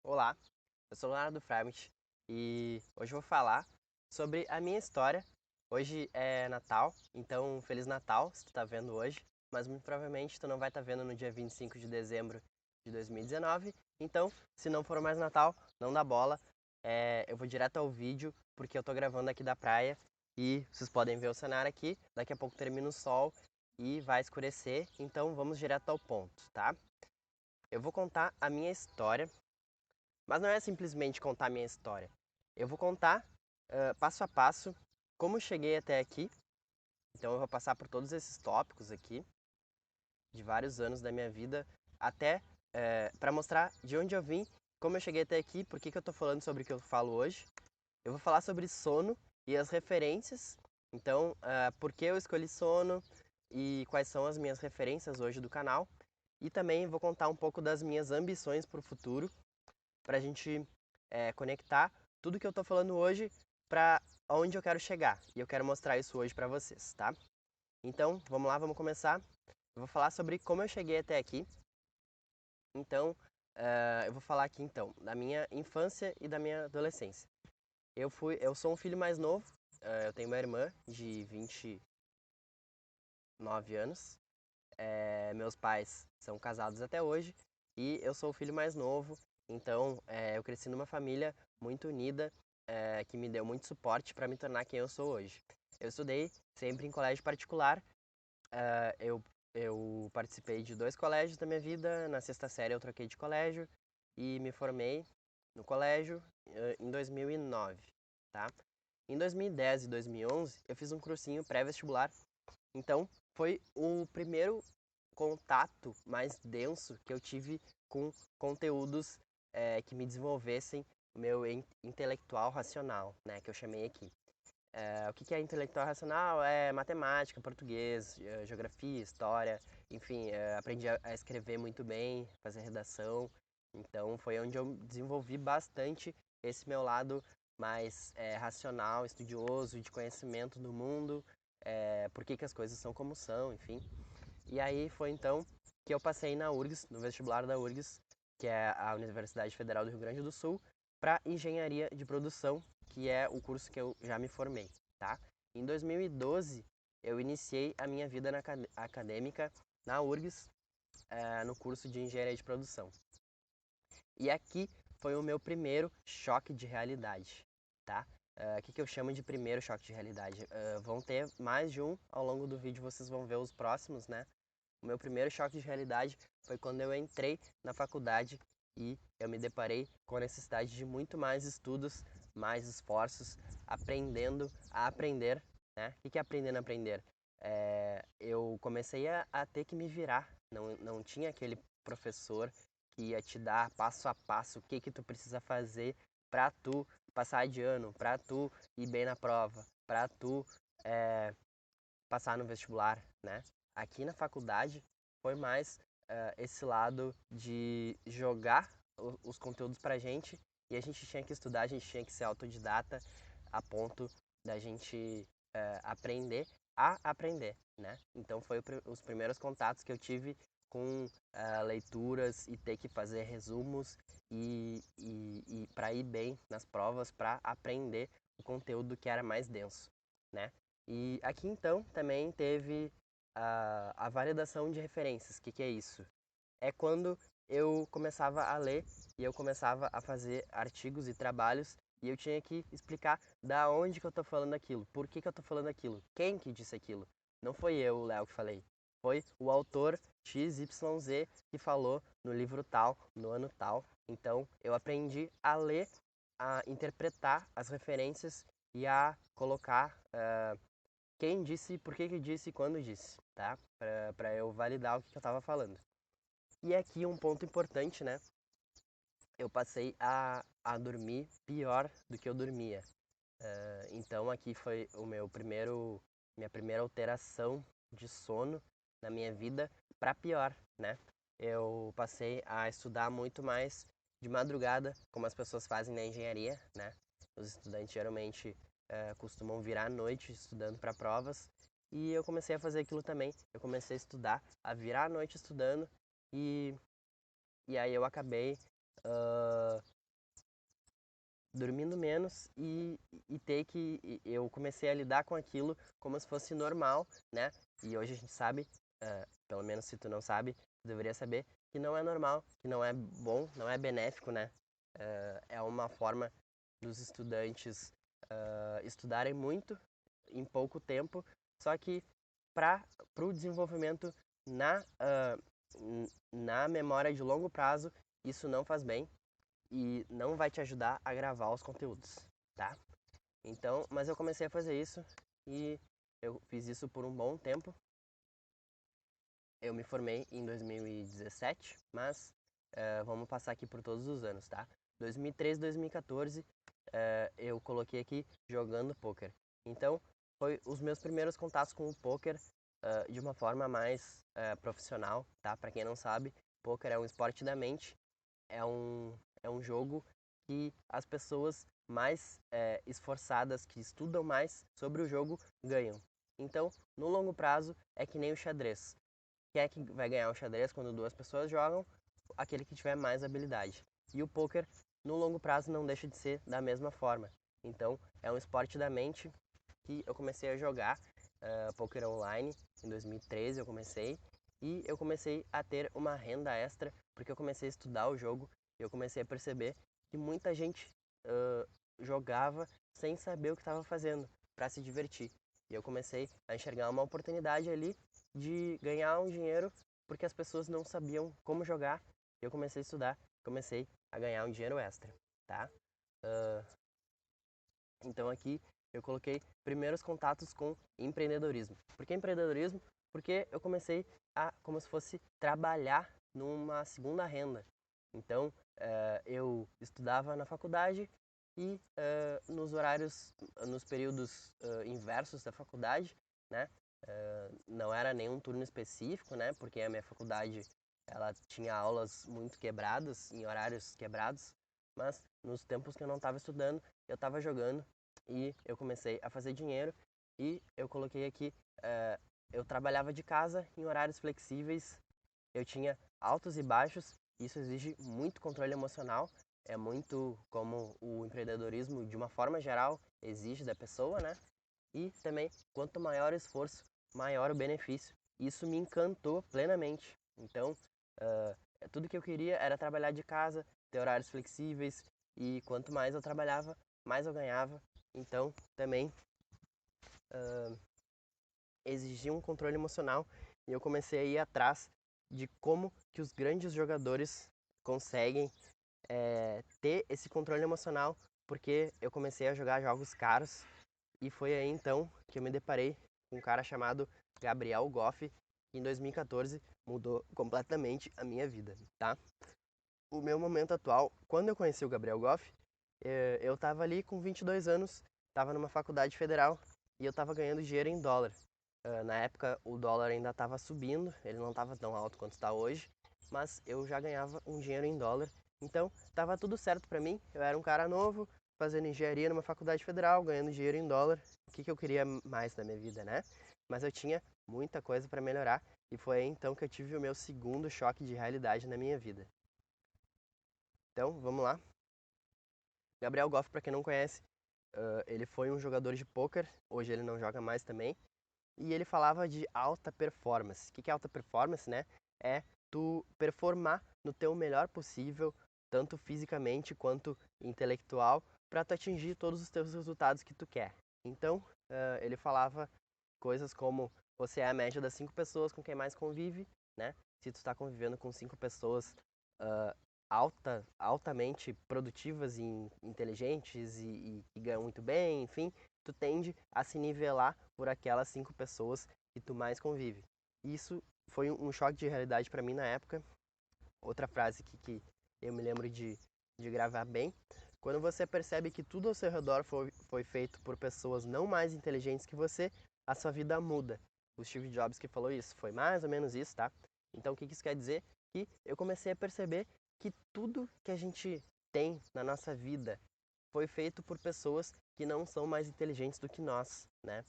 Olá, eu sou o Leonardo Framit e hoje eu vou falar sobre a minha história. Hoje é Natal, então Feliz Natal se tu tá vendo hoje, mas muito provavelmente tu não vai estar vendo no dia 25 de dezembro de 2019. Então, se não for mais Natal, não dá bola. Eu vou direto ao vídeo porque eu tô gravando aqui da praia e vocês podem ver o cenário aqui. Daqui a pouco termina o sol e vai escurecer, então vamos direto ao ponto, tá? Eu vou contar a minha história, mas não é simplesmente contar a minha história. Eu vou contar passo a passo como eu cheguei até aqui. Então eu vou passar por todos esses tópicos aqui, de vários anos da minha vida, até para mostrar de onde eu vim, como eu cheguei até aqui, por que eu estou falando sobre o que eu falo hoje. Eu vou falar sobre sono e as referências. Então, por que eu escolhi sono e quais são as minhas referências hoje do canal. E também vou contar um pouco das minhas ambições para o futuro, para a gente conectar tudo que eu estou falando hoje para onde eu quero chegar. E eu quero mostrar isso hoje para vocês, tá? Então, vamos lá, vamos começar. Eu vou falar sobre como eu cheguei até aqui. Então, eu vou falar aqui então da minha infância e da minha adolescência. Eu sou um filho mais novo. Eu tenho uma irmã de 29 anos. Meus pais são casados até hoje e eu sou o filho mais novo. Então, eu cresci numa família muito unida, que me deu muito suporte para me tornar quem eu sou hoje. Eu estudei sempre em colégio particular. eh, eu, eu participei de dois colégios da minha vida. Na sexta série eu troquei de colégio e me formei no colégio em 2009, tá? Em 2010 e 2011 eu fiz um cursinho pré-vestibular. Então, foi o primeiro contato mais denso que eu tive com conteúdos que me desenvolvessem o meu intelectual racional, né, que eu chamei aqui. O que é intelectual racional? É matemática, português, geografia, história, enfim, aprendi a escrever muito bem, fazer redação. Então, foi onde eu desenvolvi bastante esse meu lado mais racional, estudioso, de conhecimento do mundo, por que as coisas são como são, enfim. E aí foi então que eu passei na URGS, no vestibular da URGS, que é a Universidade Federal do Rio Grande do Sul, para engenharia de produção, que é o curso que eu já me formei, tá? Em 2012, eu iniciei a minha vida acadêmica na URGS, no curso de engenharia de produção. E aqui foi o meu primeiro choque de realidade, tá? O que eu chamo de primeiro choque de realidade? Vão ter mais de um ao longo do vídeo, vocês vão ver os próximos, né? O meu primeiro choque de realidade foi quando eu entrei na faculdade e eu me deparei com a necessidade de muito mais estudos, mais esforços, aprendendo a aprender, né? O que é aprendendo a aprender? Eu comecei a ter que me virar, não tinha aquele professor que ia te dar passo a passo o que tu precisa fazer para tu passar de ano, para tu ir bem na prova, para tu passar no vestibular, né? Aqui na faculdade foi mais esse lado de jogar os conteúdos pra gente e a gente tinha que estudar, a gente tinha que ser autodidata a ponto da gente aprender a aprender, né? Então foi os primeiros contatos que eu tive com leituras e ter que fazer resumos e para ir bem nas provas, para aprender o conteúdo que era mais denso, né? E aqui então também teve a validação de referências. O que é isso? É quando eu começava a ler e eu começava a fazer artigos e trabalhos e eu tinha que explicar da onde que eu tô falando aquilo, por que eu tô falando aquilo, quem que disse aquilo. Não foi eu, o Léo, que falei. Foi o autor XYZ que falou no livro tal, no ano tal. Então eu aprendi a ler, a interpretar as referências e a colocar quem disse, por que disse e quando disse, tá? Para eu validar o que eu estava falando. E aqui um ponto importante, né? Eu passei a dormir pior do que eu dormia. Então aqui foi minha primeira alteração de sono na minha vida para pior, né? Eu passei a estudar muito mais de madrugada, como as pessoas fazem na engenharia, né? Os estudantes geralmente costumam virar à noite estudando para provas e eu comecei a fazer aquilo também. Eu comecei a estudar, a virar à noite estudando e, e aí eu acabei dormindo menos e ter que eu comecei a lidar com aquilo como se fosse normal, né? E hoje a gente sabe, pelo menos se tu não sabe, tu deveria saber que não é normal, que não é bom, não é benéfico, né? É uma forma dos estudantes estudarem muito em pouco tempo, só que para o desenvolvimento na, na memória de longo prazo, isso não faz bem e não vai te ajudar a gravar os conteúdos, tá? Então, mas eu comecei a fazer isso e eu fiz isso por um bom tempo. Eu me formei em 2017, mas vamos passar aqui por todos os anos, tá? 2013, 2014, eu coloquei aqui jogando poker. Então, foi os meus primeiros contatos com o poker de uma forma mais profissional, tá? Para quem não sabe, poker é um esporte da mente, é um jogo que as pessoas mais esforçadas, que estudam mais sobre o jogo, ganham. Então, no longo prazo, é que nem o xadrez. Quem é que vai ganhar o xadrez quando duas pessoas jogam? Aquele que tiver mais habilidade. E o poker, no longo prazo, não deixa de ser da mesma forma. Então, é um esporte da mente que eu comecei a jogar poker online em 2013 eu comecei e eu comecei a ter uma renda extra porque eu comecei a estudar o jogo e eu comecei a perceber que muita gente jogava sem saber o que estava fazendo para se divertir. E eu comecei a enxergar uma oportunidade ali de ganhar um dinheiro porque as pessoas não sabiam como jogar. E eu comecei a estudar, comecei a ganhar um dinheiro extra, tá? Uh, então aqui eu coloquei primeiros contatos com empreendedorismo. Por que empreendedorismo? Porque eu comecei a, como se fosse, trabalhar numa segunda renda. Então eu estudava na faculdade e nos horários, nos períodos inversos da faculdade, né? Não era nenhum turno específico, né? Porque a minha faculdade ela tinha aulas muito quebradas, em horários quebrados, mas nos tempos que eu não estava estudando, eu estava jogando e eu comecei a fazer dinheiro e eu coloquei aqui, eu trabalhava de casa em horários flexíveis, eu tinha altos e baixos, isso exige muito controle emocional, é muito como o empreendedorismo de uma forma geral exige da pessoa, né? E também, quanto maior o esforço, maior o benefício. Isso me encantou plenamente. Então, tudo que eu queria era trabalhar de casa, ter horários flexíveis e quanto mais eu trabalhava, mais eu ganhava. Então, também exigia um controle emocional e eu comecei a ir atrás de como que os grandes jogadores conseguem ter esse controle emocional, porque eu comecei a jogar jogos caros e foi aí então que eu me deparei com um cara chamado Gabriel Goff, que em 2014 mudou completamente a minha vida, tá? O meu momento atual, quando eu conheci o Gabriel Goff, eu estava ali com 22 anos, estava numa faculdade federal e eu estava ganhando dinheiro em dólar. Na época o dólar ainda estava subindo, ele não estava tão alto quanto está hoje, mas eu já ganhava um dinheiro em dólar. Então estava tudo certo para mim. Eu era um cara novo, fazendo engenharia numa faculdade federal, ganhando dinheiro em dólar. O que eu queria mais na minha vida, né? Mas eu tinha muita coisa para melhorar e foi aí então que eu tive o meu segundo choque de realidade na minha vida. Então, vamos lá. Gabriel Goff, para quem não conhece, ele foi um jogador de pôquer, hoje ele não joga mais também, e ele falava de alta performance. O que é alta performance, né? É tu performar no teu melhor possível, tanto fisicamente quanto intelectual, para tu atingir todos os teus resultados que tu quer. Então, ele falava coisas como você é a média das 5 pessoas com quem mais convive, né? Se tu está convivendo com 5 pessoas uh, altamente produtivas e inteligentes e ganham muito bem, enfim, tu tende a se nivelar por aquelas 5 pessoas que tu mais convive. Isso foi um choque de realidade para mim na época. Outra frase que eu me lembro de gravar bem. Quando você percebe que tudo ao seu redor foi feito por pessoas não mais inteligentes que você, a sua vida muda. O Steve Jobs que falou isso, foi mais ou menos isso, tá? Então o que isso quer dizer? Que eu comecei a perceber que tudo que a gente tem na nossa vida foi feito por pessoas que não são mais inteligentes do que nós, né?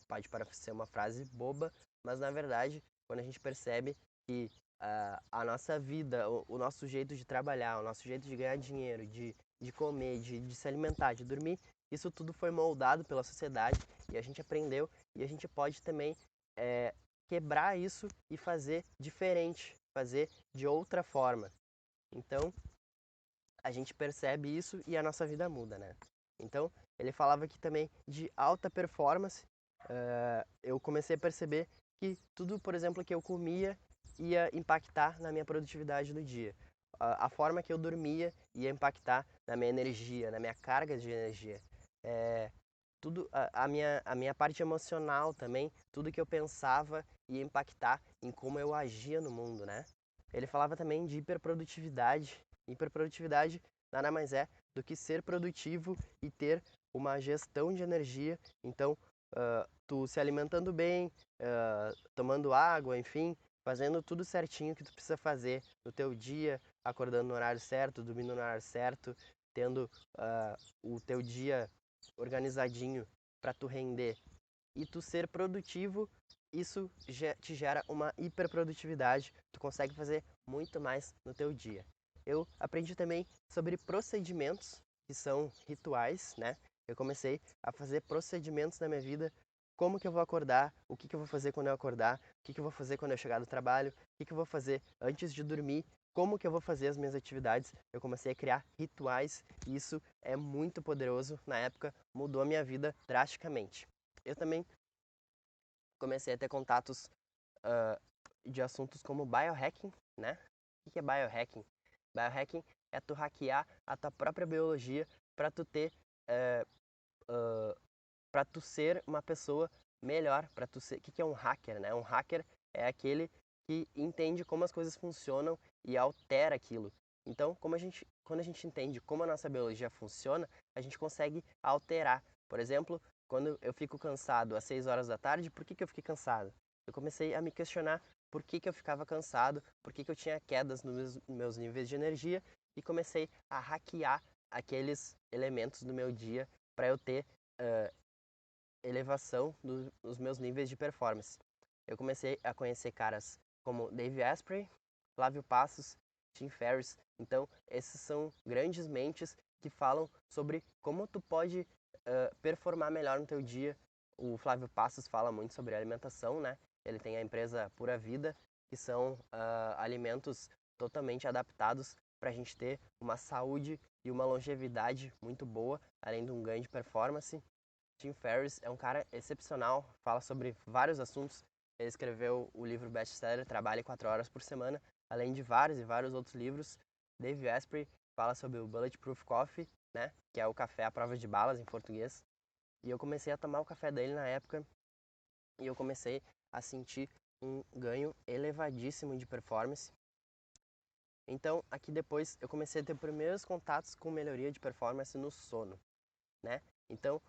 Pode parecer uma frase boba, mas na verdade, quando a gente percebe que a nossa vida, o nosso jeito de trabalhar, o nosso jeito de ganhar dinheiro, de de comer, de se alimentar, de dormir, isso tudo foi moldado pela sociedade e a gente aprendeu e a gente pode também quebrar isso e fazer diferente, fazer de outra forma. Então, a gente percebe isso e a nossa vida muda, né? Então, ele falava aqui também de alta performance. Eu comecei a perceber que tudo, por exemplo, que eu comia ia impactar na minha produtividade no dia. A forma que eu dormia ia impactar na minha energia, na minha carga de energia. Tudo a minha parte emocional também, tudo que eu pensava ia impactar em como eu agia no mundo, né? Ele falava também de hiperprodutividade. Hiperprodutividade nada mais é do que ser produtivo e ter uma gestão de energia. Então, tu se alimentando bem, tomando água, enfim, fazendo tudo certinho que tu precisa fazer no teu dia, acordando no horário certo, dormindo no horário certo, tendo o teu dia organizadinho para tu render e tu ser produtivo, isso te gera uma hiperprodutividade, tu consegue fazer muito mais no teu dia. Eu aprendi também sobre procedimentos, que são rituais, né? Eu comecei a fazer procedimentos na minha vida, como que eu vou acordar, o que que eu vou fazer quando eu acordar, o que que eu vou fazer quando eu chegar do trabalho, o que que eu vou fazer antes de dormir, como que eu vou fazer as minhas atividades. Eu comecei a criar rituais e isso é muito poderoso. Na época, mudou a minha vida drasticamente. Eu também comecei a ter contatos de assuntos como biohacking, né? O que é biohacking? Biohacking é tu hackear a tua própria biologia para tu ter, para tu ser uma pessoa melhor, para tu ser. O que é um hacker, né? Um hacker é aquele que entende como as coisas funcionam e altera aquilo. Então, quando a gente entende como a nossa biologia funciona, a gente consegue alterar. Por exemplo, quando eu fico cansado às 6 horas da tarde, por que que eu fiquei cansado? Eu comecei a me questionar por que que eu ficava cansado, por que que eu tinha quedas nos meus níveis de energia e comecei a hackear aqueles elementos do meu dia para eu ter elevação dos meus níveis de performance. Eu comecei a conhecer caras como Dave Asprey, Flávio Passos, Tim Ferriss. Então, esses são grandes mentes que falam sobre como tu pode performar melhor no teu dia. O Flávio Passos fala muito sobre alimentação, né? Ele tem a empresa Pura Vida, que são alimentos totalmente adaptados para a gente ter uma saúde e uma longevidade muito boa, além de um ganho de performance. Tim Ferriss é um cara excepcional, fala sobre vários assuntos. Ele escreveu o livro best-seller Trabalhe 4 horas por semana, além de vários e vários outros livros. Dave Asprey fala sobre o Bulletproof Coffee, né, que é o café à prova de balas em português. E eu comecei a tomar o café dele na época e eu comecei a sentir um ganho elevadíssimo de performance. Então, aqui depois eu comecei a ter primeiros contatos com melhoria de performance no sono, né? Então,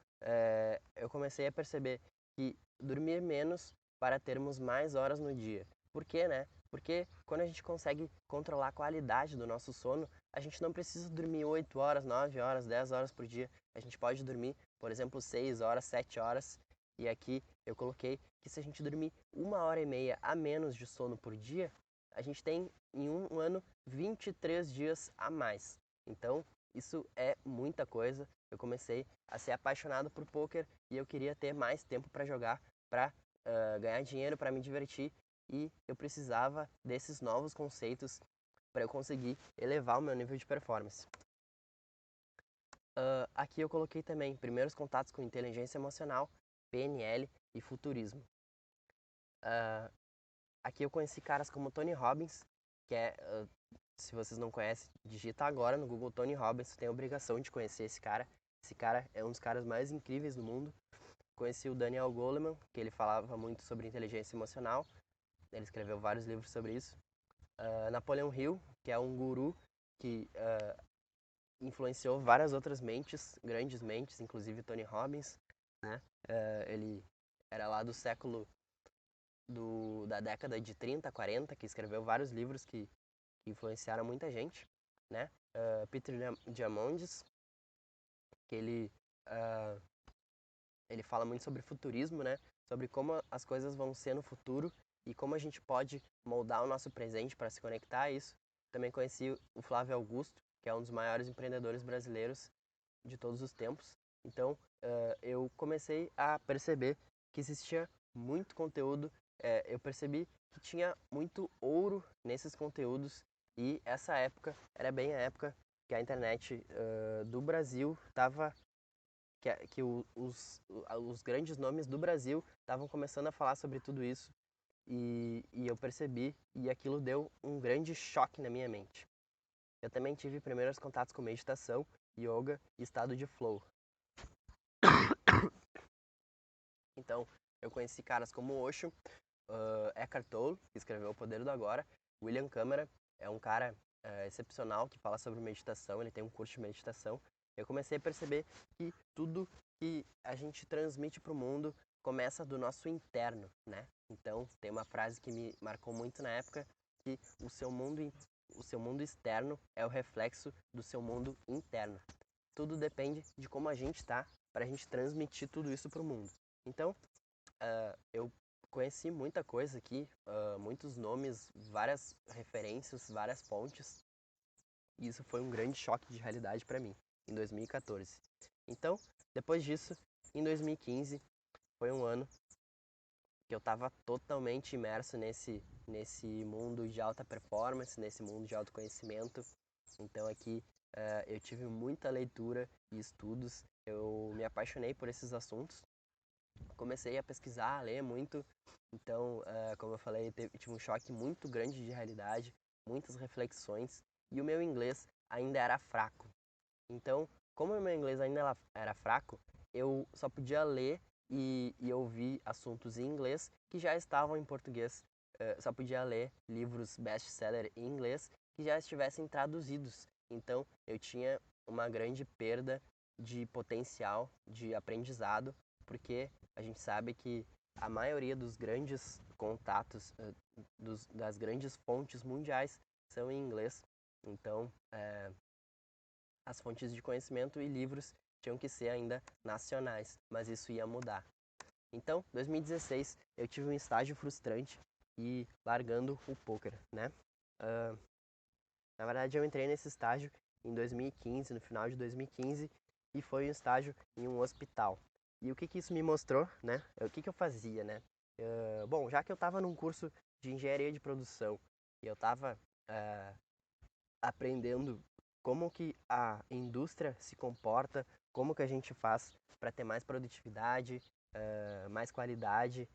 eu comecei a perceber que dormir menos para termos mais horas no dia. Por quê, né? Porque quando a gente consegue controlar a qualidade do nosso sono, a gente não precisa dormir 8 horas, 9 horas, 10 horas por dia. A gente pode dormir, por exemplo, 6 horas, 7 horas. E aqui eu coloquei que se a gente dormir 1 hora e meia a menos de sono por dia, a gente tem em um ano 23 dias a mais. Então, isso é muita coisa. Eu comecei a ser apaixonado por poker e eu queria ter mais tempo para jogar, para ganhar dinheiro, para me divertir e eu precisava desses novos conceitos para eu conseguir elevar o meu nível de performance. Aqui eu coloquei também primeiros contatos com inteligência emocional, PNL e futurismo. Aqui eu conheci caras como Tony Robbins, que é, se vocês não conhecem, digita agora no Google Tony Robbins, você tem a obrigação de conhecer esse cara. Esse cara é um dos caras mais incríveis do mundo. Conheci o Daniel Goleman, que ele falava muito sobre inteligência emocional. Ele escreveu vários livros sobre isso. Napoleon Hill, que é um guru que influenciou várias outras mentes, grandes mentes, inclusive Tony Robbins, né? Ele era lá do século da década de 30, 40, que escreveu vários livros que influenciaram muita gente, né? Peter Diamandis, que ele fala muito sobre futurismo, né? Sobre como as coisas vão ser no futuro e como a gente pode moldar o nosso presente para se conectar a isso. Também conheci o Flávio Augusto, que é um dos maiores empreendedores brasileiros de todos os tempos. Então, eu comecei a perceber que existia muito conteúdo, eu percebi que tinha muito ouro nesses conteúdos e essa época era bem a época que a internet do Brasil estava que os grandes nomes do Brasil estavam começando a falar sobre tudo isso e eu percebi e aquilo deu um grande choque na minha mente. Eu também tive primeiros contatos com meditação, yoga e estado de flow. Então, eu conheci caras como Osho, Eckhart Tolle, que escreveu O Poder do Agora, William Câmara, é um cara excepcional que fala sobre meditação, ele tem um curso de meditação. Eu comecei a perceber que tudo que a gente transmite para o mundo começa do nosso interno, né? Então, tem uma frase que me marcou muito na época, que o seu mundo externo é o reflexo do seu mundo interno. Tudo depende de como a gente está para a gente transmitir tudo isso para o mundo. Então, eu conheci muita coisa aqui, muitos nomes, várias referências, várias fontes. E isso foi um grande choque de realidade para mim, em 2014. Então, depois disso, em 2015, foi um ano que eu estava totalmente imerso nesse mundo de alta performance, nesse mundo de autoconhecimento. Então aqui eu tive muita leitura e estudos, eu me apaixonei por esses assuntos, comecei a pesquisar, a ler muito. Então, como eu falei, tive um choque muito grande de realidade, muitas reflexões, e o meu inglês ainda era fraco. Então, como o meu inglês ainda era fraco, eu só podia ler e ouvir assuntos em inglês que já estavam em português. Só podia ler livros best-seller em inglês que já estivessem traduzidos. Então, eu tinha uma grande perda de potencial de aprendizado, porque a gente sabe que a maioria dos grandes contatos, das grandes fontes mundiais são em inglês. Então, as fontes de conhecimento e livros tinham que ser ainda nacionais, mas isso ia mudar. Então, 2016, eu tive um estágio frustrante e largando o poker, né? Na verdade, eu entrei nesse estágio em 2015, no final de 2015, e foi um estágio em um hospital. E o que isso me mostrou, né? O que eu fazia, né? Bom, já que eu estava num curso de engenharia de produção e eu estava aprendendo como que a indústria se comporta, como que a gente faz para ter mais produtividade, mais qualidade.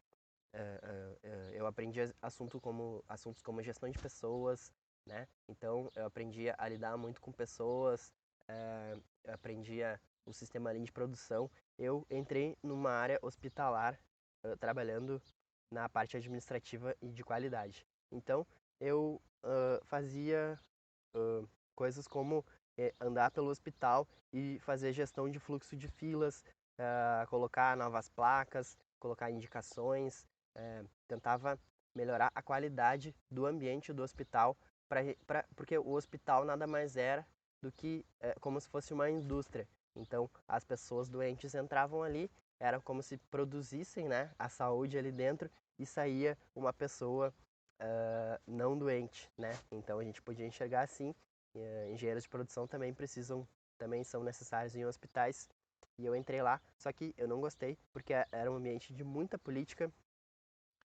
Eu aprendi assuntos como gestão de pessoas, né? Então eu aprendi a lidar muito com pessoas, eu aprendia o sistema ali de produção. Eu entrei numa área hospitalar, trabalhando na parte administrativa e de qualidade. Então eu fazia coisas como andar pelo hospital e fazer gestão de fluxo de filas, colocar novas placas, colocar indicações, tentava melhorar a qualidade do ambiente do hospital, porque o hospital nada mais era do que como se fosse uma indústria. Então, as pessoas doentes entravam ali, era como se produzissem, né, a saúde ali dentro e saía uma pessoa não doente, né? Então a gente podia enxergar assim. Engenheiros de produção também são necessários em hospitais. E eu entrei lá, só que eu não gostei porque era um ambiente de muita política.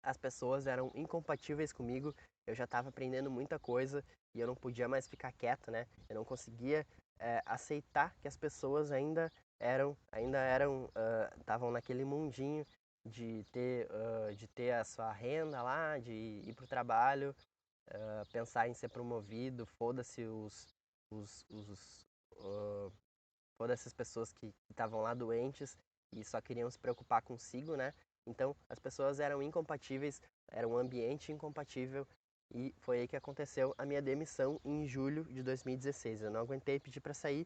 As pessoas eram incompatíveis comigo. Eu já estava aprendendo muita coisa e eu não podia mais ficar quieto, né? Eu não conseguia aceitar que as pessoas estavam naquele mundinho de ter a sua renda lá, de ir para o trabalho, pensar em ser promovido, os foda-se as pessoas que estavam lá doentes e só queriam se preocupar consigo, né? Então as pessoas eram incompatíveis, era um ambiente incompatível e foi aí que aconteceu a minha demissão em julho de 2016. Eu não aguentei pedir para sair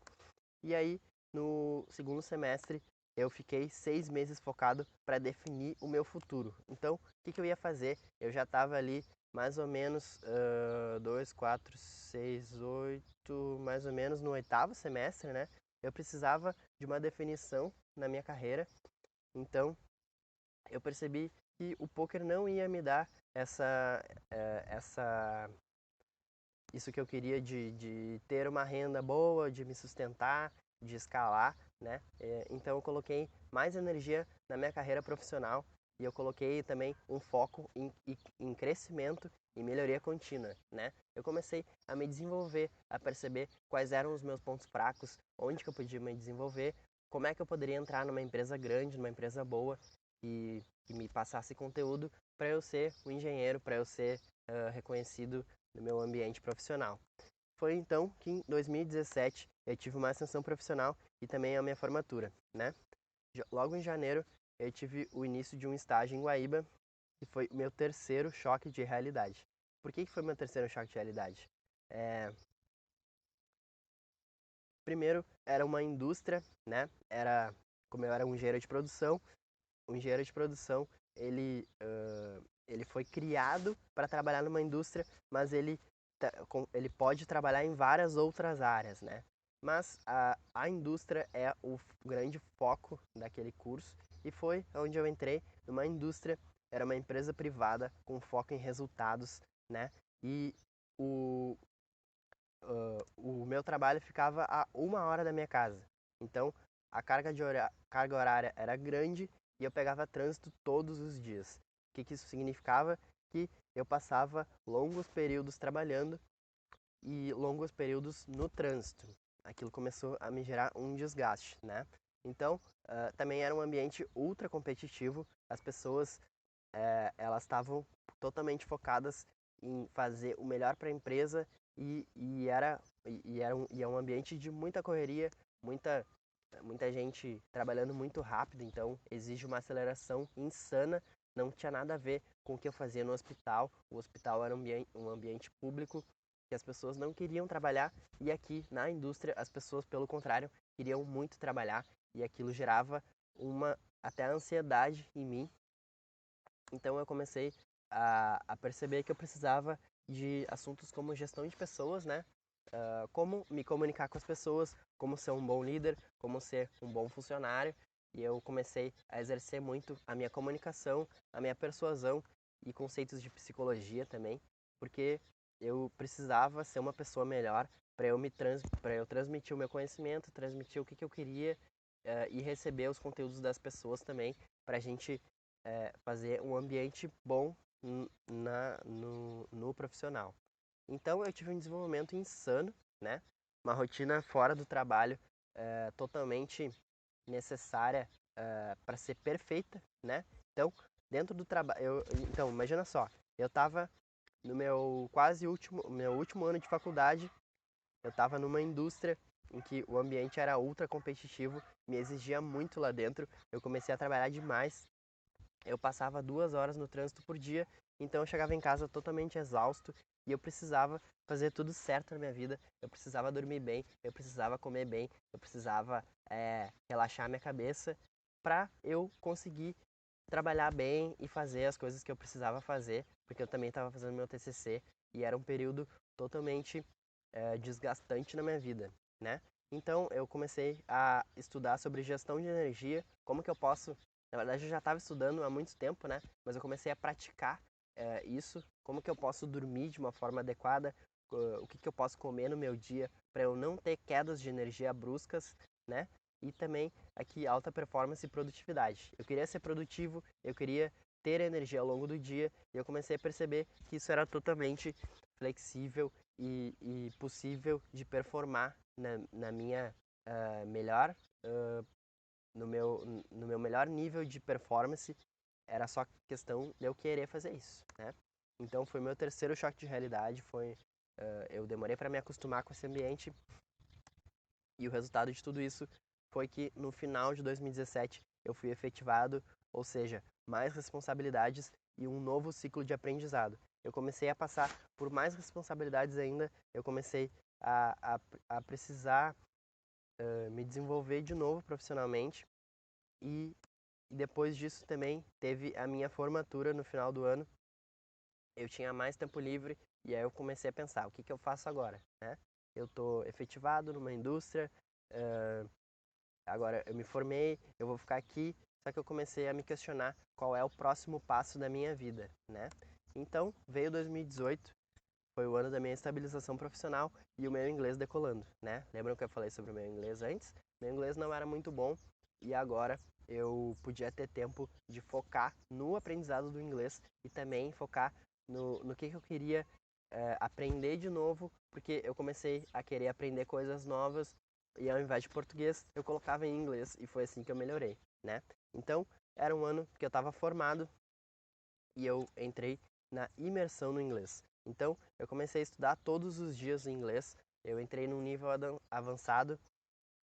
e aí no segundo semestre eu fiquei 6 meses focado para definir o meu futuro. Então, o que eu ia fazer? Eu já estava ali mais ou menos 2, 4, 6, 8, mais ou menos no oitavo semestre, né? Eu precisava de uma definição na minha carreira. Então, eu percebi que o poker não ia me dar essa isso que eu queria de ter uma renda boa, de me sustentar, de escalar, né? Então eu coloquei mais energia na minha carreira profissional e eu coloquei também um foco em crescimento e melhoria contínua, né? Eu comecei a me desenvolver, a perceber quais eram os meus pontos fracos, onde que eu podia me desenvolver, como é que eu poderia entrar numa empresa grande, numa empresa boa e que me passasse conteúdo para eu ser um engenheiro, para eu ser reconhecido no meu ambiente profissional. Foi então que em 2017 eu tive uma ascensão profissional e também a minha formatura, né? Logo em janeiro eu tive o início de um estágio em Guaíba, que foi o meu terceiro choque de realidade. Por que foi meu terceiro choque de realidade? Primeiro, era uma indústria, né? Como eu era um engenheiro de produção, o engenheiro de produção, ele foi criado para trabalhar numa indústria, mas ele pode trabalhar em várias outras áreas, né? Mas a indústria é o grande foco daquele curso e foi onde eu entrei numa indústria, era uma empresa privada com foco em resultados, né? E o, o meu trabalho ficava a 1 hora da minha casa. Então, a carga horária era grande e eu pegava trânsito todos os dias. O que isso significava? Que eu passava longos períodos trabalhando e longos períodos no trânsito. Aquilo começou a me gerar um desgaste, né? Então, também era um ambiente ultra competitivo. As pessoas, elas estavam totalmente focadas em fazer o melhor para a empresa e é um ambiente de muita correria, muita gente trabalhando muito rápido, então exige uma aceleração insana. Não tinha nada a ver com o que eu fazia no hospital. O hospital era um ambiente público que as pessoas não queriam trabalhar e aqui na indústria as pessoas, pelo contrário, queriam muito trabalhar e aquilo gerava uma até ansiedade em mim. Então eu comecei a perceber que eu precisava de assuntos como gestão de pessoas, né? Como me comunicar com as pessoas, como ser um bom líder, como ser um bom funcionário. E eu comecei a exercer muito a minha comunicação, a minha persuasão e conceitos de psicologia também, porque eu precisava ser uma pessoa melhor para eu transmitir o meu conhecimento, transmitir o que eu queria e receber os conteúdos das pessoas também, para a gente fazer um ambiente bom no profissional. Então eu tive um desenvolvimento insano, né? Uma rotina fora do trabalho totalmente necessária para ser perfeita, né? Então, dentro do trabalho, então imagina só, eu estava no meu último ano de faculdade, eu estava numa indústria em que o ambiente era ultra competitivo, me exigia muito lá dentro, eu comecei a trabalhar demais, eu passava 2 horas no trânsito por dia, então eu chegava em casa totalmente exausto e eu precisava fazer tudo certo na minha vida. Eu precisava dormir bem, eu precisava comer bem, eu precisava relaxar minha cabeça para eu conseguir trabalhar bem e fazer as coisas que eu precisava fazer, porque eu também estava fazendo meu TCC e era um período totalmente desgastante na minha vida, né? Então eu comecei a estudar sobre gestão de energia, como que eu posso, na verdade eu já estava estudando há muito tempo, né? Mas eu comecei a praticar isso, como que eu posso dormir de uma forma adequada, o que eu posso comer no meu dia para eu não ter quedas de energia bruscas, né? E também aqui alta performance e produtividade. Eu queria ser produtivo, eu queria ter energia ao longo do dia e eu comecei a perceber que isso era totalmente flexível e possível de performar na minha melhor no meu melhor nível de performance. Era só questão de eu querer fazer isso, né? Então foi meu terceiro choque de realidade, eu demorei para me acostumar com esse ambiente e o resultado de tudo isso foi que no final de 2017 eu fui efetivado, ou seja, mais responsabilidades e um novo ciclo de aprendizado. Eu comecei a passar por mais responsabilidades ainda, eu comecei a precisar me desenvolver de novo profissionalmente e depois disso também teve a minha formatura no final do ano. Eu tinha mais tempo livre e aí eu comecei a pensar, o que eu faço agora, né? Eu estou efetivado numa indústria, agora eu me formei, eu vou ficar aqui, só que eu comecei a me questionar qual é o próximo passo da minha vida, né? Então veio 2018 foi o ano da minha estabilização profissional e o meu inglês decolando, né? Lembram que eu falei sobre o meu inglês antes? Meu inglês não era muito bom e agora eu podia ter tempo de focar no aprendizado do inglês e também focar no que eu queria aprender de novo, porque eu comecei a querer aprender coisas novas e ao invés de português eu colocava em inglês e foi assim que eu melhorei, né? Então era um ano que eu estava formado e eu entrei na imersão no inglês. Então eu comecei a estudar todos os dias inglês, eu entrei num nível avançado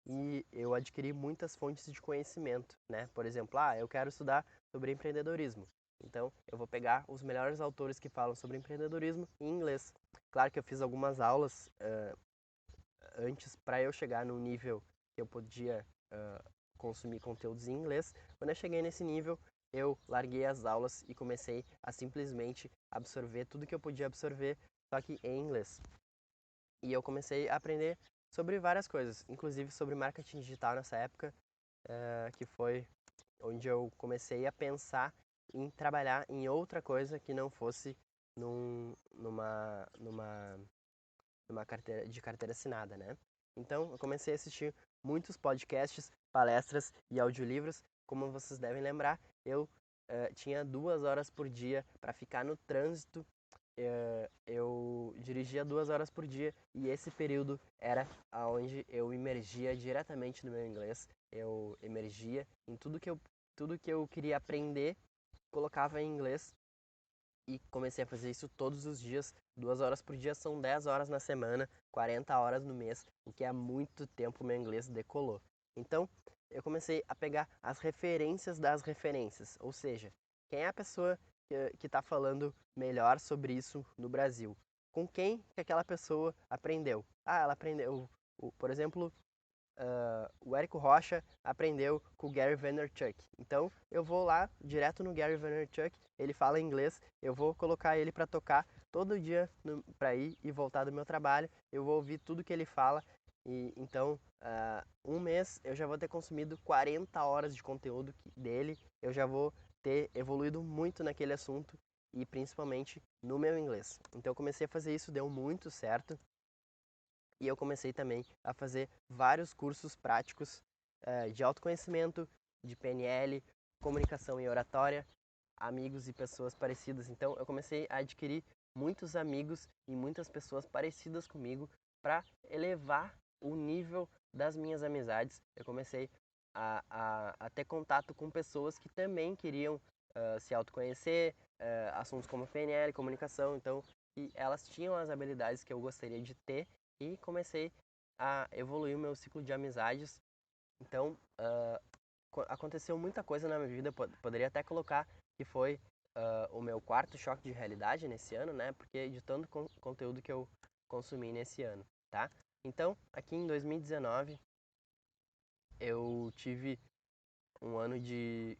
e eu adquiri muitas fontes de conhecimento, né? Por exemplo, eu quero estudar sobre empreendedorismo. Então, eu vou pegar os melhores autores que falam sobre empreendedorismo em inglês. Claro que eu fiz algumas aulas antes para eu chegar no nível que eu podia consumir conteúdos em inglês. Quando eu cheguei nesse nível, eu larguei as aulas e comecei a simplesmente absorver tudo que eu podia absorver, só que em inglês. E eu comecei a aprender sobre várias coisas, inclusive sobre marketing digital nessa época, que foi onde eu comecei a pensar em trabalhar em outra coisa que não fosse numa carteira assinada, né? Então, eu comecei a assistir muitos podcasts, palestras e audiolivros. Como vocês devem lembrar, eu tinha 2 horas por dia para ficar no trânsito. Eu dirigia 2 horas por dia e esse período era onde eu emergia diretamente no meu inglês. Eu emergia em tudo que eu queria aprender, colocava em inglês e comecei a fazer isso todos os dias. 2 horas por dia são 10 horas na semana, 40 horas no mês, o que há muito tempo meu inglês decolou. Então, eu comecei a pegar as referências das referências, ou seja, quem é a pessoa que está falando melhor sobre isso no Brasil? Com quem que aquela pessoa aprendeu? Ela aprendeu, por exemplo, o Érico Rocha aprendeu com o Gary Vaynerchuk. Então eu vou lá direto no Gary Vaynerchuk, ele fala inglês, eu vou colocar ele para tocar todo dia para ir e voltar do meu trabalho, eu vou ouvir tudo que ele fala e então um mês eu já vou ter consumido 40 horas de conteúdo dele, eu já vou ter evoluído muito naquele assunto e principalmente no meu inglês. Então eu comecei a fazer isso, deu muito certo. E eu comecei também a fazer vários cursos práticos de autoconhecimento, de PNL, comunicação e oratória, amigos e pessoas parecidas. Então eu comecei a adquirir muitos amigos e muitas pessoas parecidas comigo para elevar o nível das minhas amizades. Eu comecei a ter contato com pessoas que também queriam se autoconhecer, assuntos como PNL, comunicação, então e elas tinham as habilidades que eu gostaria de ter e comecei a evoluir o meu ciclo de amizades. Então, aconteceu muita coisa na minha vida, poderia até colocar que foi o meu quarto choque de realidade nesse ano, né? Porque de tanto conteúdo que eu consumi nesse ano, tá? Então, aqui em 2019, eu tive um ano de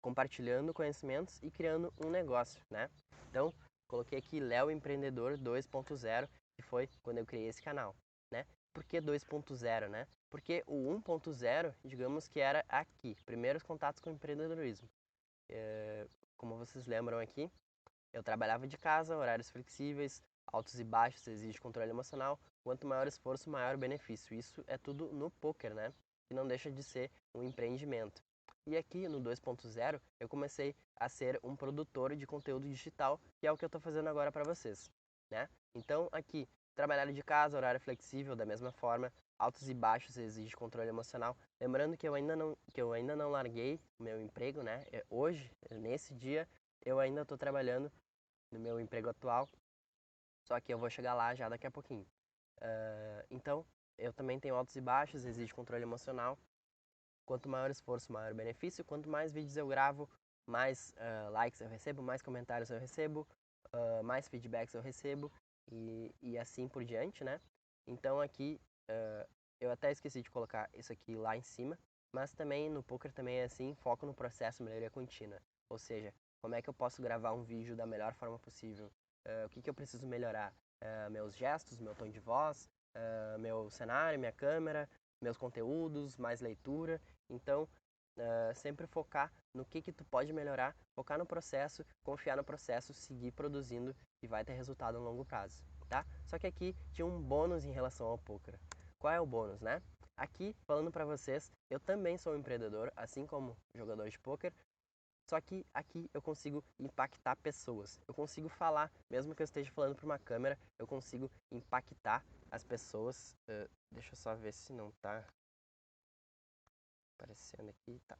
compartilhando conhecimentos e criando um negócio, né? Então, coloquei aqui Léo Empreendedor 2.0, que foi quando eu criei esse canal, né? Por que 2.0, né? Porque o 1.0, digamos que era aqui, primeiros contatos com o empreendedorismo. Como vocês lembram aqui, eu trabalhava de casa, horários flexíveis, altos e baixos, exige controle emocional. Quanto maior esforço, maior benefício. Isso é tudo no poker, né? Que não deixa de ser um empreendimento. E aqui no 2.0 eu comecei a ser um produtor de conteúdo digital, que é o que eu estou fazendo agora para vocês, né? Então aqui, trabalhar de casa, horário flexível, da mesma forma, altos e baixos exige controle emocional. Lembrando que eu ainda não larguei o meu emprego, né? Hoje, nesse dia, eu ainda estou trabalhando no meu emprego atual, só que eu vou chegar lá já daqui a pouquinho. Então, eu também tenho altos e baixos, exige controle emocional. Quanto maior esforço, maior benefício. Quanto mais vídeos eu gravo, mais likes eu recebo, mais comentários eu recebo, mais feedbacks eu recebo e assim por diante, né? Então aqui eu até esqueci de colocar isso aqui lá em cima, mas também no poker também é assim, foco no processo, melhoria contínua. Ou seja, como é que eu posso gravar um vídeo da melhor forma possível? O que eu preciso melhorar? Meus gestos, meu tom de voz, meu cenário, minha câmera, meus conteúdos, mais leitura. Então, sempre focar no que tu pode melhorar, focar no processo, confiar no processo, seguir produzindo e vai ter resultado a longo prazo. tá? Só que aqui tinha um bônus em relação ao poker. Qual é o bônus, né? Aqui, falando para vocês, eu também sou um empreendedor, assim como jogador de poker, só que aqui eu consigo impactar pessoas. Eu consigo falar, mesmo que eu esteja falando para uma câmera, eu consigo impactar as pessoas. Deixa eu só ver se não tá aparecendo aqui. Tá.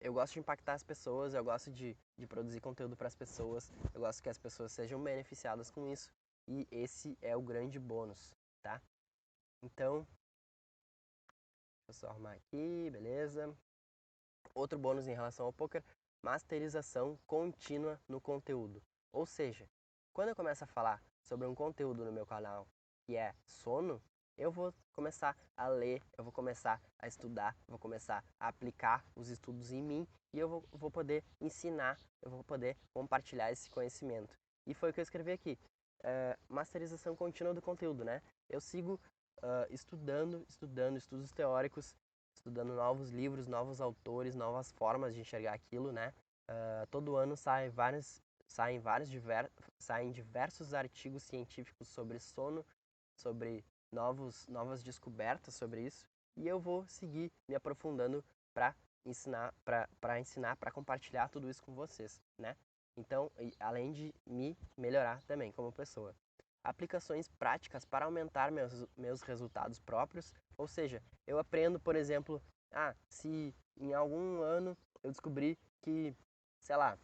Eu gosto de impactar as pessoas, eu gosto de produzir conteúdo para as pessoas, eu gosto que as pessoas sejam beneficiadas com isso. E esse é o grande bônus, tá? Então, deixa eu só arrumar aqui, beleza. Outro bônus em relação ao poker, masterização contínua no conteúdo. Ou seja, quando eu começo a falar sobre um conteúdo no meu canal que é sono, eu vou começar a ler, eu vou começar a estudar, vou começar a aplicar os estudos em mim e eu vou poder ensinar, eu vou poder compartilhar esse conhecimento. E foi o que eu escrevi aqui, masterização contínua do conteúdo, né? Eu sigo estudando estudos teóricos, estudando novos livros, novos autores, novas formas de enxergar aquilo, né? Todo ano saem diversos artigos científicos sobre sono, sobre novas descobertas sobre isso, e eu vou seguir me aprofundando para ensinar, para compartilhar tudo isso com vocês, né? Então, além de me melhorar também como pessoa. Aplicações práticas para aumentar meus resultados próprios, ou seja, eu aprendo, por exemplo, se em algum ano eu descobri que, sei lá,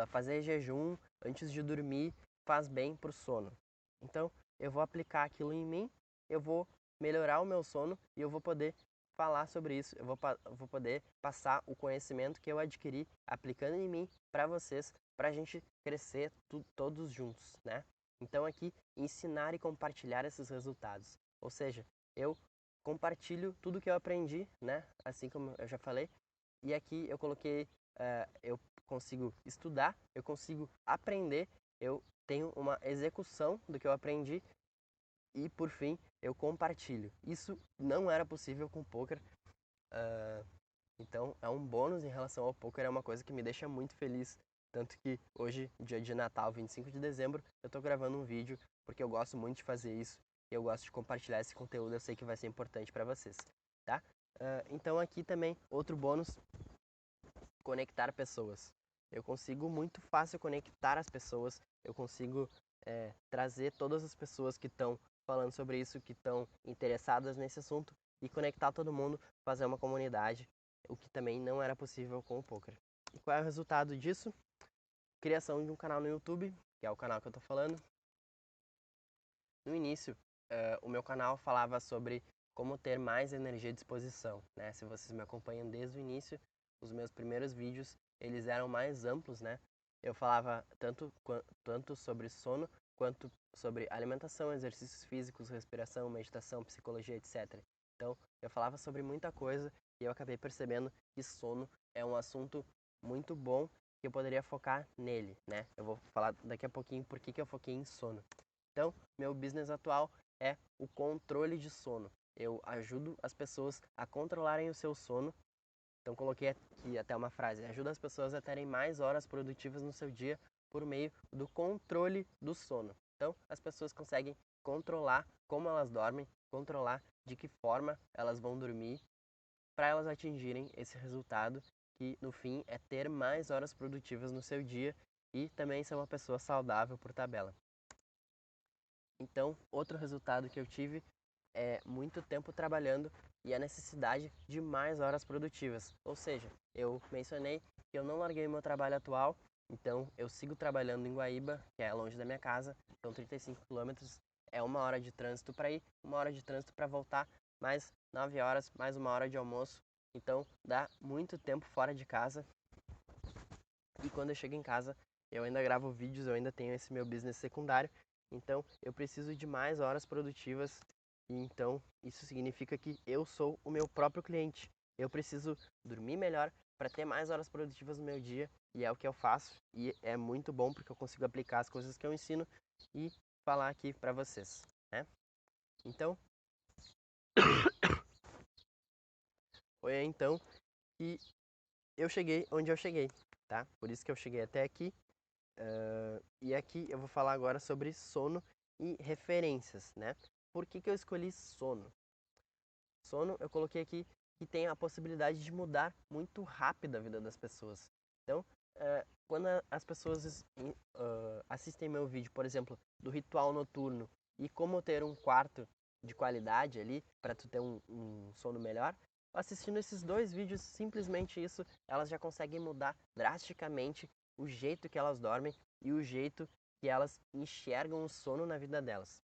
fazer jejum antes de dormir faz bem para o sono. Então, eu vou aplicar aquilo em mim, eu vou melhorar o meu sono e eu vou poder falar sobre isso, eu vou poder passar o conhecimento que eu adquiri aplicando em mim para vocês, para a gente crescer todos juntos, né? Então aqui, ensinar e compartilhar esses resultados. Ou seja, eu compartilho tudo que eu aprendi, né? Assim como eu já falei. E aqui eu coloquei, eu consigo estudar, eu consigo aprender, eu tenho uma execução do que eu aprendi e, por fim, eu compartilho. Isso não era possível com o poker, então é um bônus em relação ao poker, é uma coisa que me deixa muito feliz. Tanto que hoje, dia de Natal, 25 de dezembro, eu tô gravando um vídeo porque eu gosto muito de fazer isso e eu gosto de compartilhar esse conteúdo, eu sei que vai ser importante para vocês, tá? Então aqui também, outro bônus, conectar pessoas. Eu consigo muito fácil conectar as pessoas, eu consigo trazer todas as pessoas que estão falando sobre isso, que estão interessadas nesse assunto e conectar todo mundo, fazer uma comunidade, o que também não era possível com o poker. E qual é o resultado disso? Criação de um canal no YouTube, que é o canal que eu estou falando. No início, o meu canal falava sobre como ter mais energia à disposição, né? Se vocês me acompanham desde o início, os meus primeiros vídeos, eles eram mais amplos, né? Eu falava tanto sobre sono, quanto sobre alimentação, exercícios físicos, respiração, meditação, psicologia, etc. Então, eu falava sobre muita coisa e eu acabei percebendo que sono é um assunto muito bom que eu poderia focar nele, né? Eu vou falar daqui a pouquinho por que eu foquei em sono. Então, meu business atual é o controle de sono. Eu ajudo as pessoas a controlarem o seu sono. Então, coloquei aqui até uma frase: ajuda as pessoas a terem mais horas produtivas no seu dia por meio do controle do sono. Então, as pessoas conseguem controlar como elas dormem, controlar de que forma elas vão dormir, para elas atingirem esse resultado que, no fim, é ter mais horas produtivas no seu dia e também ser uma pessoa saudável por tabela. Então, outro resultado que eu tive é muito tempo trabalhando e a necessidade de mais horas produtivas. Ou seja, eu mencionei que eu não larguei meu trabalho atual, então eu sigo trabalhando em Guaíba, que é longe da minha casa, são 35 quilômetros, é 1 hora de trânsito para ir, 1 hora de trânsito para voltar, mais 9 horas, mais 1 hora de almoço. Então dá muito tempo fora de casa. E quando eu chego em casa, eu ainda gravo vídeos, eu ainda tenho esse meu business secundário. Então eu preciso de mais horas produtivas. E então isso significa que eu sou o meu próprio cliente. Eu preciso dormir melhor para ter mais horas produtivas no meu dia. E é o que eu faço. E é muito bom porque eu consigo aplicar as coisas que eu ensino e falar aqui para vocês, né? Então, foi aí então que eu cheguei onde eu cheguei. tá? Por isso que eu cheguei até aqui. E aqui eu vou falar agora sobre sono e referências, né? Por que que eu escolhi sono? Sono eu coloquei aqui que tem a possibilidade de mudar muito rápido a vida das pessoas. Então, quando as pessoas assistem meu vídeo, por exemplo, do ritual noturno e como ter um quarto de qualidade ali para tu ter um sono melhor, assistindo esses dois vídeos, simplesmente isso, elas já conseguem mudar drasticamente o jeito que elas dormem e o jeito que elas enxergam o sono na vida delas.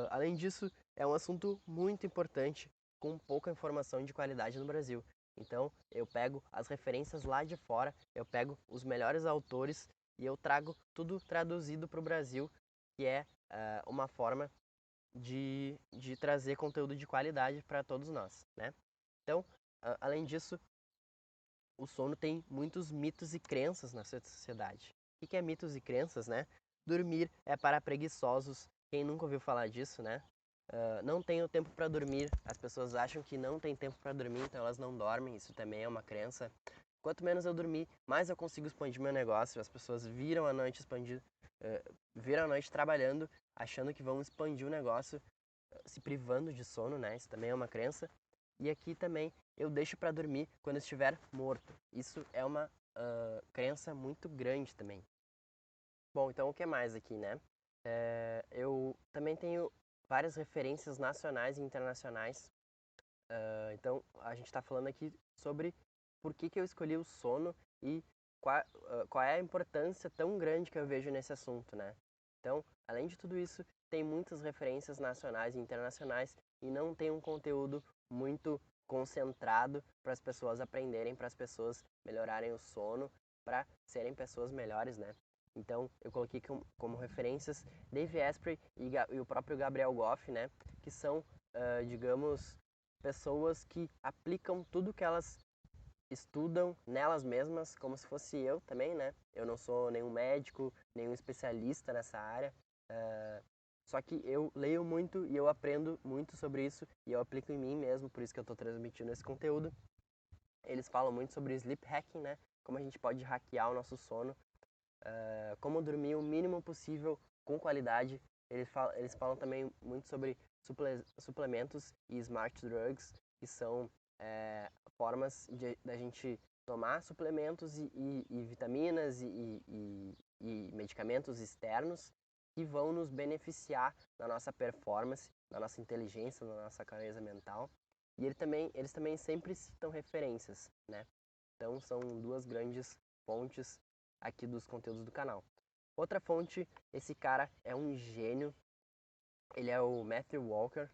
Além disso, é um assunto muito importante, com pouca informação de qualidade no Brasil. Então, eu pego as referências lá de fora, eu pego os melhores autores e eu trago tudo traduzido para o Brasil, que é uma forma de trazer conteúdo de qualidade para todos nós, né? Então, além disso, o sono tem muitos mitos e crenças na sociedade. O que é mitos e crenças, né? Dormir é para preguiçosos. Quem nunca ouviu falar disso, né? Não tenho tempo para dormir. As pessoas acham que não tem tempo para dormir, então elas não dormem. Isso também é uma crença. Quanto menos eu dormir, mais eu consigo expandir meu negócio. As pessoas viram a noite viram a noite trabalhando, achando que vão expandir o negócio, se privando de sono, né? Isso também é uma crença. E aqui também eu deixo para dormir quando estiver morto. Isso é uma crença muito grande também. Bom, então o que mais aqui, né? Eu também tenho várias referências nacionais e internacionais. Então a gente está falando aqui sobre por que eu escolhi o sono e qual é a importância tão grande que eu vejo nesse assunto, né? Então, além de tudo isso, tem muitas referências nacionais e internacionais e não tem um conteúdo muito concentrado para as pessoas aprenderem, para as pessoas melhorarem o sono, para serem pessoas melhores, né? Então, eu coloquei como referências Dave Asprey e o próprio Gabriel Goff, né? Que são, digamos, pessoas que aplicam tudo que elas estudam nelas mesmas, como se fosse eu também, né? Eu não sou nenhum médico, nenhum especialista nessa área, só que eu leio muito e eu aprendo muito sobre isso e eu aplico em mim mesmo, por isso que eu estou transmitindo esse conteúdo. Eles falam muito sobre sleep hacking, né? Como a gente pode hackear o nosso sono, como dormir o mínimo possível com qualidade. Eles falam também muito sobre suplementos e smart drugs, que são formas da gente tomar suplementos e vitaminas e medicamentos externos que vão nos beneficiar na nossa performance, na nossa inteligência, na nossa clareza mental. E eles também sempre citam referências, né? Então são duas grandes fontes aqui dos conteúdos do canal. Outra fonte, esse cara é um gênio, ele é o Matthew Walker,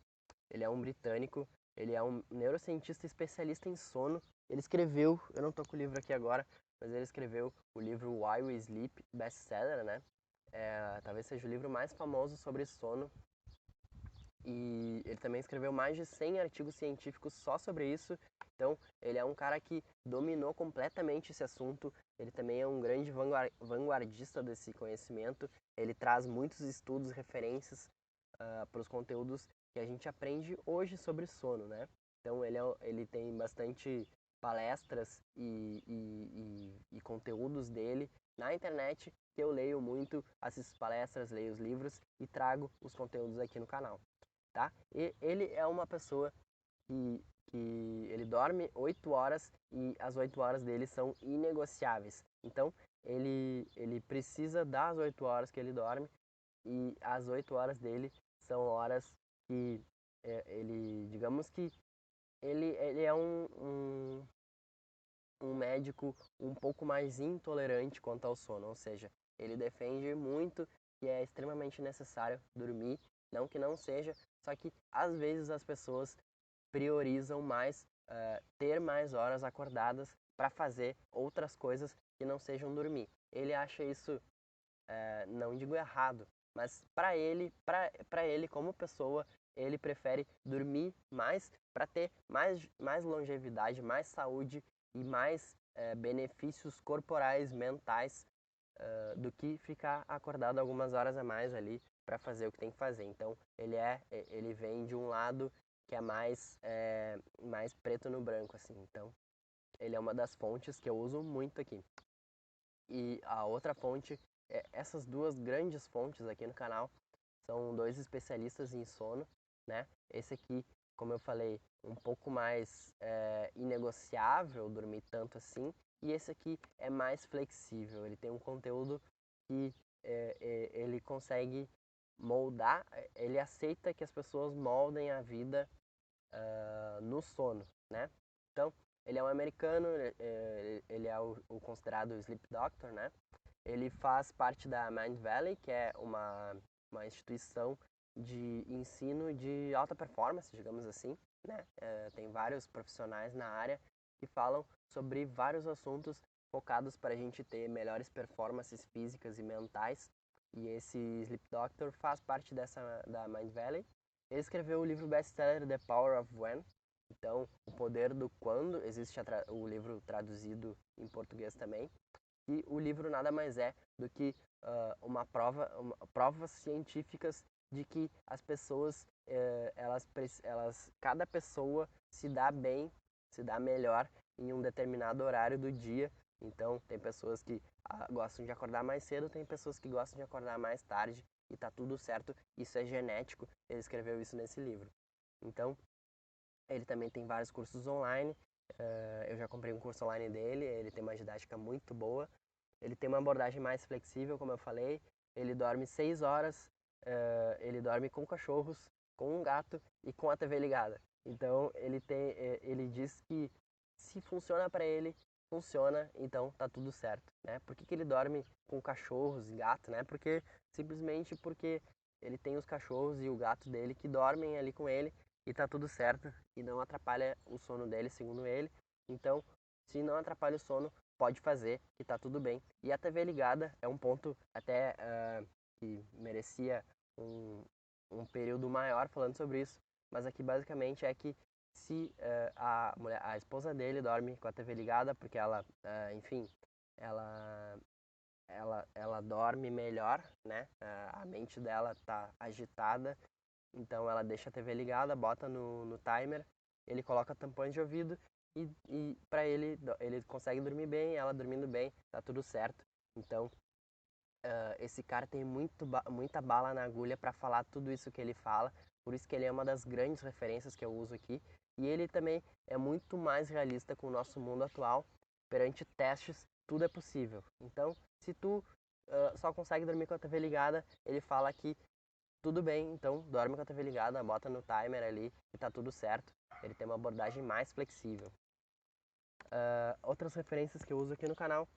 ele é um britânico, ele é um neurocientista especialista em sono. Ele escreveu, eu não tô com o livro aqui agora, mas ele escreveu o livro Why We Sleep, best-seller, né? Talvez seja o livro mais famoso sobre sono. E ele também escreveu mais de 100 artigos científicos só sobre isso. Então, ele é um cara que dominou completamente esse assunto. Ele também é um grande vanguardista desse conhecimento. Ele traz muitos estudos, referências para os conteúdos que a gente aprende hoje sobre sono, né? Então, ele tem bastante palestras e conteúdos dele na internet que eu leio muito, assisto palestras, leio os livros e trago os conteúdos aqui no canal. Tá? E ele é uma pessoa que ele dorme 8 horas e as 8 horas dele são inegociáveis. Então, ele precisa das 8 horas que ele dorme e as 8 horas dele são horas que digamos que ele é um médico um pouco mais intolerante quanto ao sono, ou seja, ele defende muito que é extremamente necessário dormir, não que não seja, só que às vezes as pessoas priorizam mais ter mais horas acordadas para fazer outras coisas que não sejam dormir. Ele acha isso, não digo errado, mas para ele como pessoa, ele prefere dormir mais para ter mais longevidade, mais saúde e mais benefícios corporais, mentais, do que ficar acordado algumas horas a mais ali para fazer o que tem que fazer. Então ele vem de um lado que é mais preto no branco assim. Então ele é uma das fontes que eu uso muito aqui. E a outra fonte, essas duas grandes fontes aqui no canal, são dois especialistas em sono, né? Esse aqui, como eu falei, um pouco mais inegociável dormir tanto assim, e esse aqui é mais flexível, ele tem um conteúdo que ele consegue moldar, ele aceita que as pessoas moldem a vida no sono, né? Então, ele é um americano, ele é o considerado Sleep Doctor, né? Ele faz parte da Mind Valley, que é uma instituição de ensino de alta performance, digamos assim, né? Tem vários profissionais na área que falam sobre vários assuntos focados para a gente ter melhores performances físicas e mentais. E esse Sleep Doctor faz parte da Mind Valley. Ele escreveu o livro best-seller The Power of When. Então, o poder do quando, existe o livro traduzido em português também. E o livro nada mais é do que provas científicas de que as pessoas, cada pessoa se dá bem, se dá melhor em um determinado horário do dia. Então, tem pessoas que gostam de acordar mais cedo, tem pessoas que gostam de acordar mais tarde, e tá tudo certo, isso é genético, ele escreveu isso nesse livro. Então, ele também tem vários cursos online, eu já comprei um curso online dele, ele tem uma didática muito boa, ele tem uma abordagem mais flexível, como eu falei, ele dorme 6 horas, ele dorme com cachorros, com um gato e com a TV ligada. Então ele diz que se funciona para ele, funciona, então tá tudo certo, né? Por que ele dorme com cachorros e gato, né? Simplesmente porque ele tem os cachorros e o gato dele que dormem ali com ele e tá tudo certo e não atrapalha o sono dele, segundo ele. Então, se não atrapalha o sono, pode fazer, que tá tudo bem. E a TV ligada é um ponto até que merecia um período maior falando sobre isso, mas aqui basicamente é que se a esposa dele dorme com a TV ligada, porque ela, enfim, ela, ela dorme melhor, né? A mente dela tá agitada, então ela deixa a TV ligada, bota no timer, ele coloca tampões de ouvido e para ele consegue dormir bem, ela dormindo bem, tá tudo certo. Então, esse cara tem muita bala na agulha para falar tudo isso que ele fala, por isso que ele é uma das grandes referências que eu uso aqui. E ele também é muito mais realista com o nosso mundo atual. Perante testes, tudo é possível. Então, se tu só consegue dormir com a TV ligada, ele fala que tudo bem, então dorme com a TV ligada, bota no timer ali e tá tudo certo. Ele tem uma abordagem mais flexível. Outras referências que eu uso aqui no canal,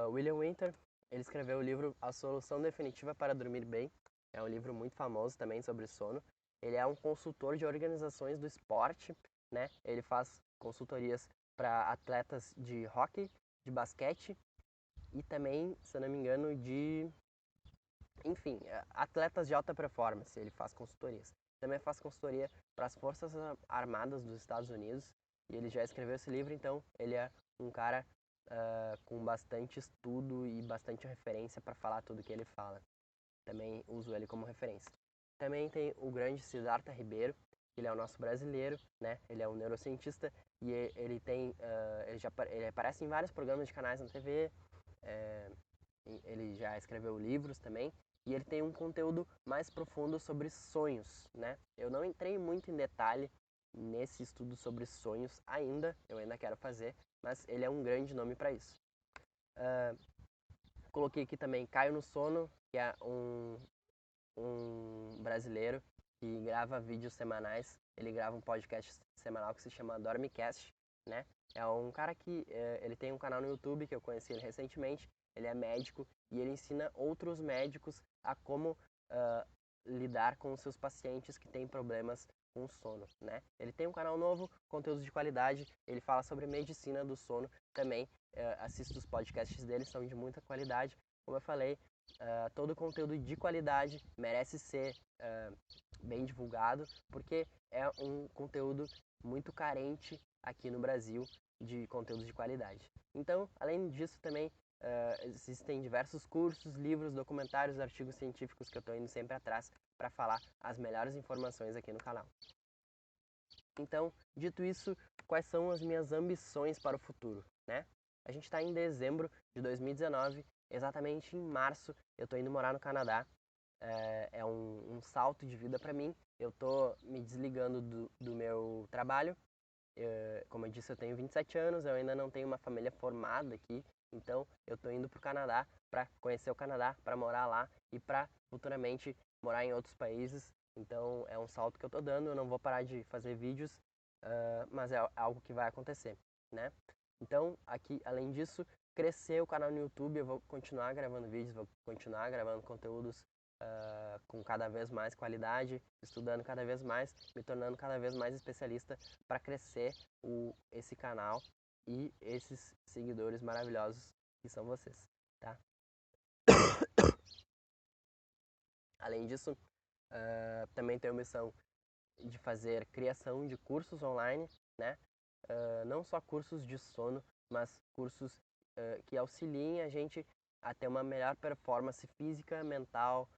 William Winter, ele escreveu o livro A Solução Definitiva para Dormir Bem. É um livro muito famoso também sobre sono. Ele é um consultor de organizações do esporte, né? Ele faz consultorias para atletas de hóquei, de basquete e também, se eu não me engano, enfim, atletas de alta performance. Ele faz consultorias. Também faz consultoria para as Forças Armadas dos Estados Unidos e ele já escreveu esse livro, então ele é um cara com bastante estudo e bastante referência para falar tudo que ele fala. Também uso ele como referência. Também tem o grande Siddhartha Ribeiro, ele é o nosso brasileiro, né? Ele é um neurocientista e ele tem, ele aparece em vários programas de canais na TV, ele já escreveu livros também e ele tem um conteúdo mais profundo sobre sonhos, né? Eu não entrei muito em detalhe nesse estudo sobre sonhos ainda, eu ainda quero fazer, mas ele é um grande nome para isso. Coloquei aqui também Caio no Sono, que é um brasileiro que grava vídeos semanais. Ele grava um podcast semanal que se chama Dormicast, né? É um cara que ele tem um canal no YouTube que eu conheci ele recentemente. Ele é médico e ele ensina outros médicos a como lidar com os seus pacientes que têm problemas com sono, né? Ele tem um canal novo, conteúdos de qualidade. Ele fala sobre medicina do sono também. Assisto os podcasts dele, são de muita qualidade. Como eu falei, todo conteúdo de qualidade merece ser bem divulgado, porque é um conteúdo muito carente aqui no Brasil de conteúdos de qualidade. Então, além disso também, existem diversos cursos, livros, documentários, artigos científicos que eu estou indo sempre atrás para falar as melhores informações aqui no canal. Então, dito isso, quais são as minhas ambições para o futuro, né? A gente está em dezembro de 2019, exatamente em março eu estou indo morar no Canadá. É um salto de vida para mim. Eu estou me desligando do meu trabalho. Como eu disse, eu tenho 27 anos, eu ainda não tenho uma família formada aqui, então eu estou indo para o Canadá para conhecer o Canadá, para morar lá e para futuramente morar em outros países. Então é um salto que eu estou dando, eu não vou parar de fazer vídeos, mas é algo que vai acontecer, né? Então, aqui, além disso, crescer o canal no YouTube, eu vou continuar gravando vídeos, vou continuar gravando conteúdos com cada vez mais qualidade, estudando cada vez mais, me tornando cada vez mais especialista para crescer esse canal e esses seguidores maravilhosos que são vocês, tá? Além disso, também tenho a missão de fazer criação de cursos online, né? Não só cursos de sono, mas cursos que auxiliem a gente a ter uma melhor performance física, mental,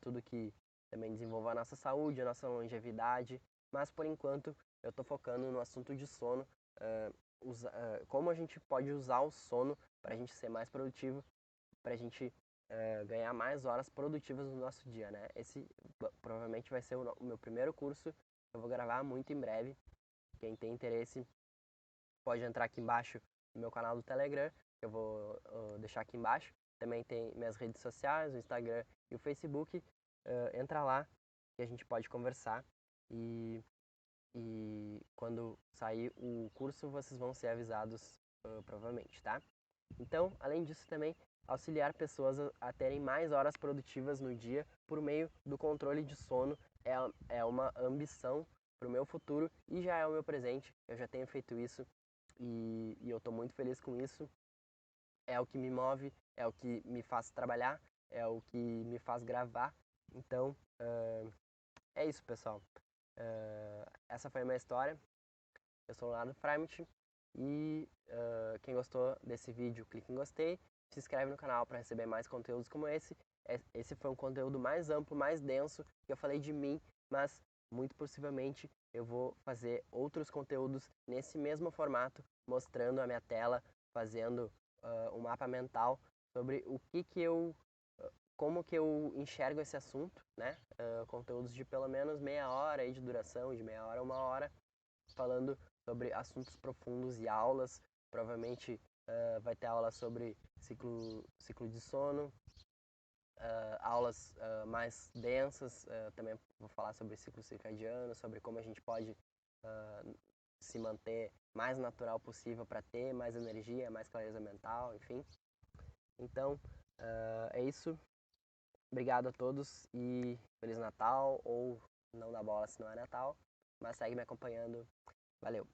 tudo que também desenvolva a nossa saúde, a nossa longevidade. Mas por enquanto eu estou focando no assunto de sono, como a gente pode usar o sono para a gente ser mais produtivo, para a gente ganhar mais horas produtivas no nosso dia, né? Esse provavelmente vai ser o meu primeiro curso. Eu vou gravar muito em breve. Quem tem interesse pode entrar aqui embaixo no meu canal do Telegram, que eu vou deixar aqui embaixo. Também tem minhas redes sociais, o Instagram e o Facebook. Entra lá e a gente pode conversar. E quando sair o curso, vocês vão ser avisados provavelmente, tá? Então, além disso também, auxiliar pessoas a terem mais horas produtivas no dia por meio do controle de sono é uma ambição para o meu futuro e já é o meu presente. Eu já tenho feito isso e eu estou muito feliz com isso. É o que me move, é o que me faz trabalhar, é o que me faz gravar. Então, é isso, pessoal. Essa foi a minha história. Eu sou o Leonardo Freimuth e quem gostou desse vídeo, clique em gostei, se inscreve no canal para receber mais conteúdos como esse. Esse foi um conteúdo mais amplo, mais denso, que eu falei de mim, mas muito possivelmente eu vou fazer outros conteúdos nesse mesmo formato, mostrando a minha tela, fazendo um mapa mental sobre o que eu como que eu enxergo esse assunto, né? Conteúdos de pelo menos meia hora aí de duração, de meia hora a uma hora, falando sobre assuntos profundos e aulas. Provavelmente vai ter aula sobre ciclo de sono, aulas mais densas, também vou falar sobre ciclo circadiano, sobre como a gente pode se manter mais natural possível para ter mais energia, mais clareza mental, enfim. Então, é isso. Obrigado a todos e Feliz Natal, ou não dá bola se não é Natal, mas segue me acompanhando. Valeu!